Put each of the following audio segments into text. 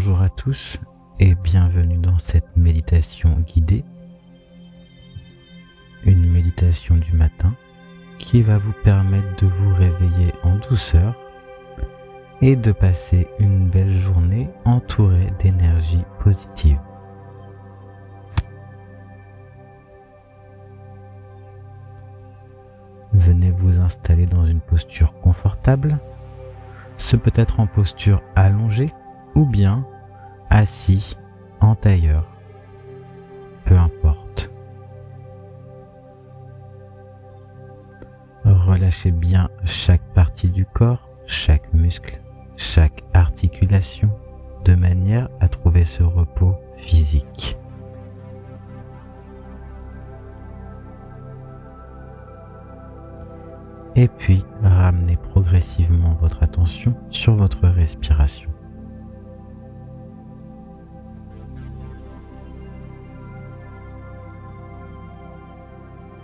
Bonjour à tous et bienvenue dans cette méditation guidée, une méditation du matin qui va vous permettre de vous réveiller en douceur et de passer une belle journée entourée d'énergie positive. Venez vous installer dans une posture confortable. Ce peut être en posture allongée ou bien assis en tailleur, peu importe. Relâchez bien chaque partie du corps, chaque muscle, chaque articulation, de manière à trouver ce repos physique. Et puis, ramenez progressivement votre attention sur votre respiration.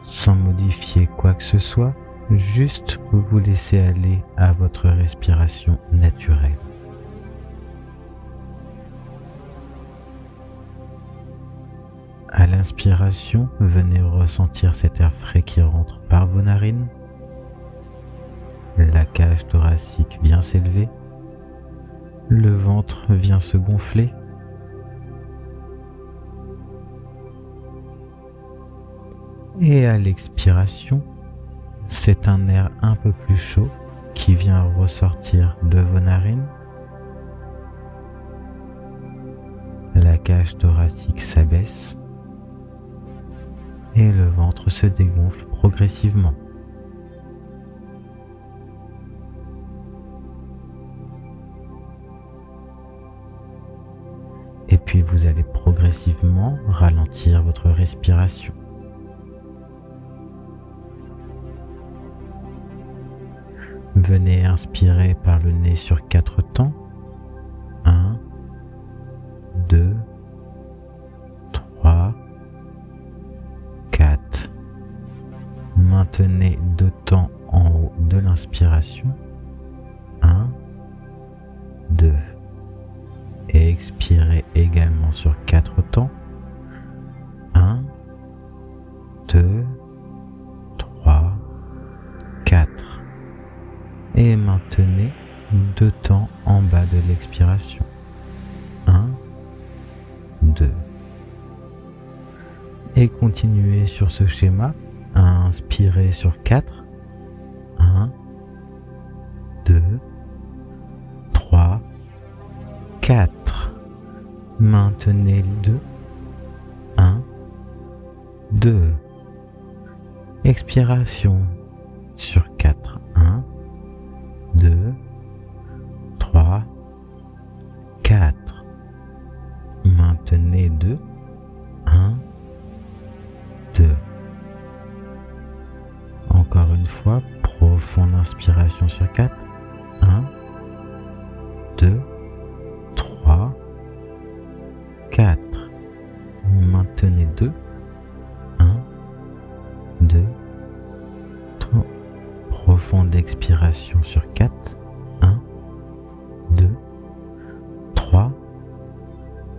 Sans modifier quoi que ce soit, juste vous laissez aller à votre respiration naturelle. À l'inspiration, venez ressentir cet air frais qui rentre par vos narines. La cage thoracique vient s'élever, le ventre vient se gonfler. Et à l'expiration, c'est un air un peu plus chaud qui vient ressortir de vos narines. La cage thoracique s'abaisse et le ventre se dégonfle progressivement. Et puis vous allez progressivement ralentir votre respiration. Venez inspirer par le nez sur 4 temps. 1, 2, 3, 4. Maintenez 2 temps en haut de l'inspiration. 1, 2. Et expirez également sur 4 temps. 1, 2, 3, 4. Et maintenez 2 temps en bas de l'expiration. 1, 2. Et continuez sur ce schéma à inspirer sur 4. 1, 2, 3, 4. Maintenez le 2. 1, 2. Expiration sur 4. 1, 2, 3, 4. Maintenez 2. 1, 2. Encore une fois, profonde inspiration sur 4. 1, 2, 3, 4. Maintenez 2. 1, 2, 3. Profonde expiration sur 4. 1, 2, 3,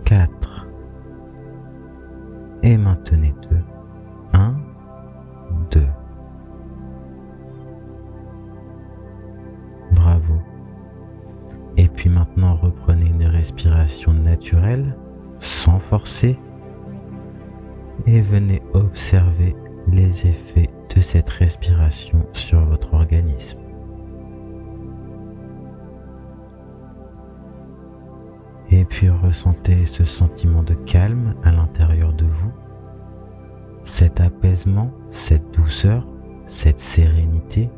4. Et maintenez 2. 1, 2. Bravo. Et puis maintenant, reprenez une respiration naturelle, sans forcer, et venez observer les effets de cette respiration sur votre organisme. Et puis ressentez ce sentiment de calme à l'intérieur de vous, cet apaisement, cette douceur, cette sérénité.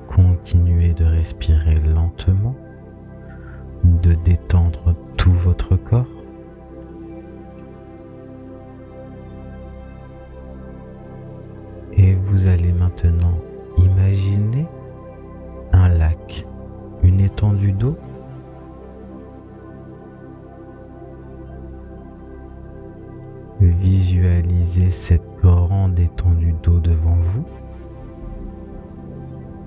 Continuez de respirer lentement, de détendre tout votre corps. Et vous allez maintenant imaginer un lac, une étendue d'eau. visualisez cette grande étendue d'eau devant vous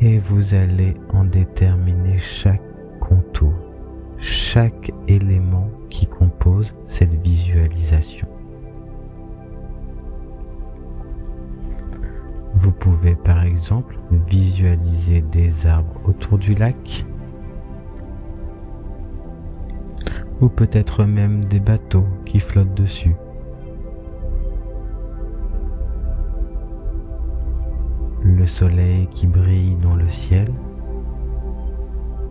et vous allez en déterminer chaque contour, chaque élément qui compose cette visualisation. Vous pouvez par exemple visualiser des arbres autour du lac, ou peut-être même des bateaux qui flottent dessus. Le soleil qui brille dans le ciel,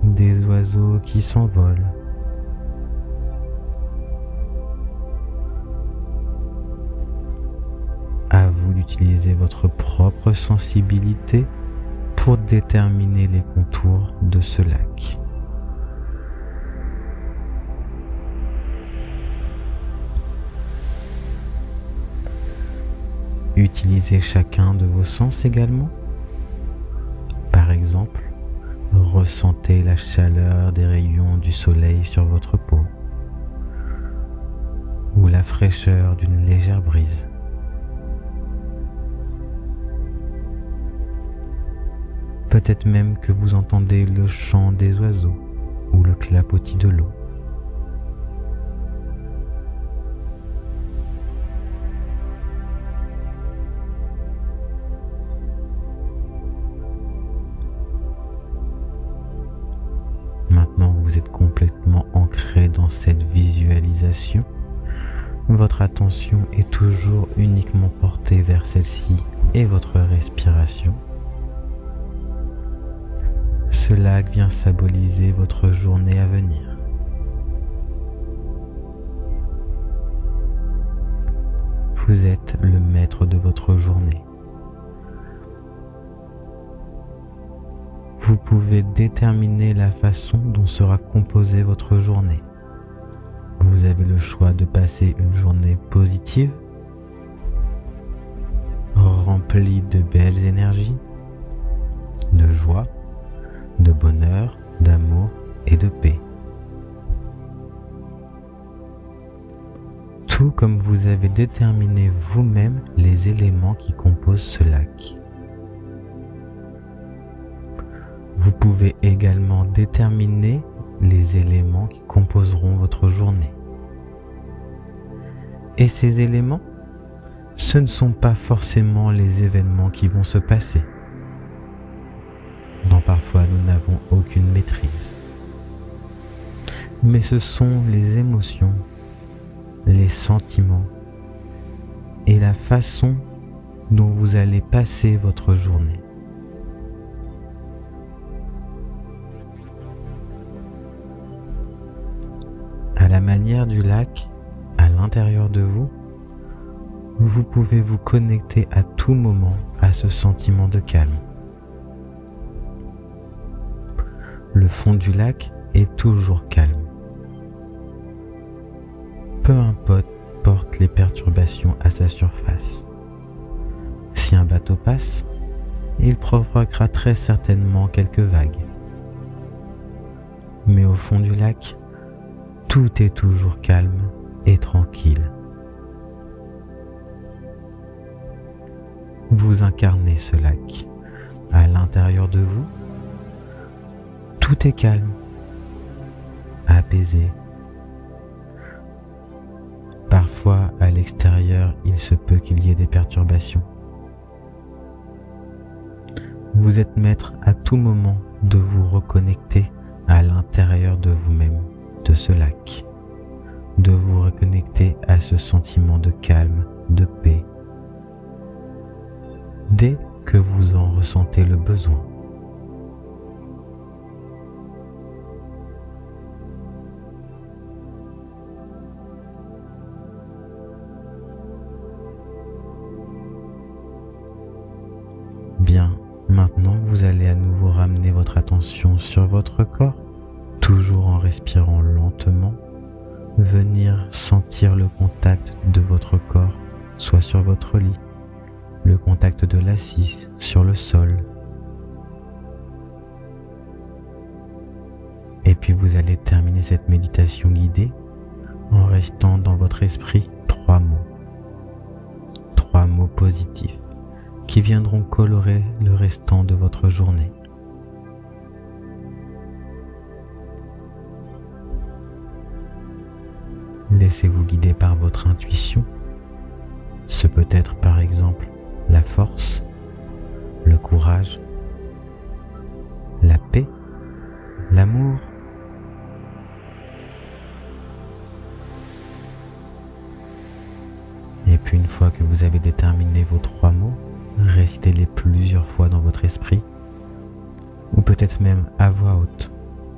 des oiseaux qui s'envolent. À vous d'utiliser votre propre sensibilité pour déterminer les contours de ce lac. Utilisez chacun de vos sens également. Par exemple, ressentez la chaleur des rayons du soleil sur votre peau ou la fraîcheur d'une légère brise. Peut-être même que vous entendez le chant des oiseaux ou le clapotis de l'eau. Maintenant, vous êtes complètement ancré dans cette visualisation. Votre attention est toujours uniquement portée vers celle-ci et votre respiration. Ce lac vient symboliser votre journée à venir. Vous êtes le maître de votre journée. Vous pouvez déterminer la façon dont sera composée votre journée. Vous avez le choix de passer une journée positive, remplie de belles énergies, de joie, de bonheur, d'amour et de paix. Tout comme vous avez déterminé vous-même les éléments qui composent ce lac. Vous pouvez également déterminer les éléments qui composeront votre journée. Et ces éléments, ce ne sont pas forcément les événements qui vont se passer, dont parfois nous n'avons aucune maîtrise. Mais ce sont les émotions, les sentiments et la façon dont vous allez passer votre journée. À la manière du lac, à l'intérieur de vous, vous pouvez vous connecter à tout moment à ce sentiment de calme. Le fond du lac est toujours calme. Peu importe les perturbations à sa surface. Si un bateau passe, il provoquera très certainement quelques vagues. Mais au fond du lac, tout est toujours calme et tranquille. Vous incarnez ce lac. À l'intérieur de vous, tout est calme, apaisé. Parfois, à l'extérieur, il se peut qu'il y ait des perturbations. Vous êtes maître à tout moment de vous reconnecter à l'intérieur de vous-même, de ce lac, de vous reconnecter à ce sentiment de calme, de paix, dès que vous en ressentez le besoin. Bien, maintenant vous allez à nouveau ramener votre attention sur votre corps, toujours en respirant lentement, venir sentir le contact de votre corps, soit sur votre lit, le contact de l'assise sur le sol. Et puis vous allez terminer cette méditation guidée en restant dans votre esprit 3 mots. positifs qui viendront colorer le restant de votre journée. Laissez-vous guider par votre intuition. Ce peut être par exemple la force, le courage, la paix, l'amour. Et puis une fois que vous avez déterminé vos 3 mots, récitez-les plusieurs fois dans votre esprit, ou peut-être même à voix haute,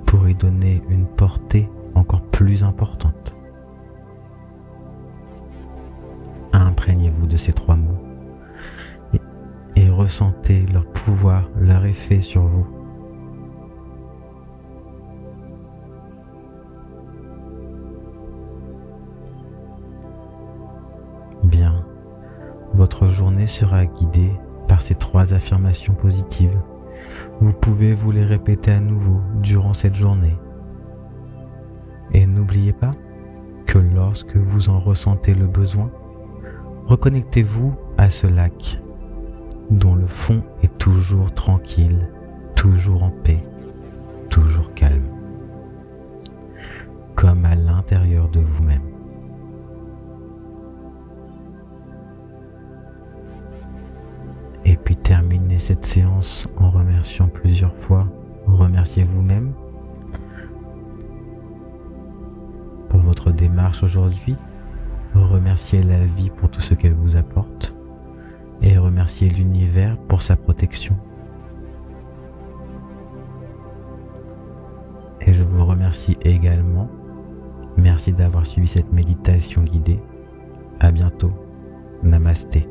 pour y donner une portée encore plus importante. Imprégnez-vous de ces 3 mots et ressentez leur pouvoir, leur effet sur vous. Bien, votre journée sera guidée par ces 3 affirmations positives. Vous pouvez vous les répéter à nouveau durant cette journée. Et n'oubliez pas que lorsque vous en ressentez le besoin, reconnectez-vous à ce lac dont le fond est toujours tranquille, toujours en paix, toujours calme, comme à l'intérieur de vous-même. Et puis terminez cette séance en remerciant plusieurs fois. Remerciez vous-même pour votre démarche aujourd'hui. Remerciez la vie pour tout ce qu'elle vous apporte et remerciez l'univers pour sa protection. Et je vous remercie également. Merci d'avoir suivi cette méditation guidée. À bientôt. Namasté.